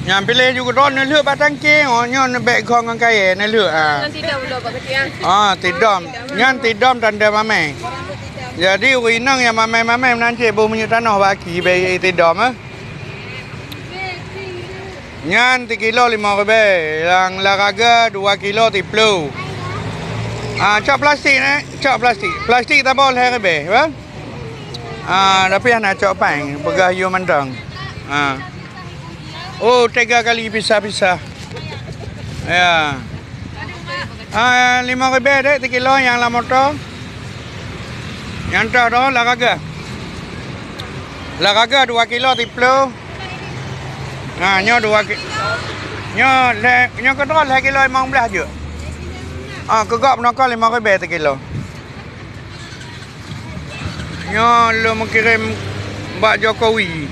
Yang pilih juga ron leluk batang ke nyon bek kong ang kaya leluk Nanti dah ulo bagus ya. tidom nyan tidom tanda mame. Jadi winang yang mame nanti bumi tanah baki be tidom Nyan 3 kilo 5 ribu, yang laraga 2 kilo 30. Cak plastik cak plastik. Plastik tak boleh ribu, ba? Tapi anak cak pang, pegah you mandang. Oh, 3 kali pisah-pisah. Ya. 5 ribu dek 3 kilo yang la motor. Yang tak dah laraga. Laraga 2 kilo 30. Nyo 2 kilo. Nyo kedua 2 kilo 15 je. Kegak penakal 5 ribu 1 kilo. Nyo lu mengirim Mbak Jokowi.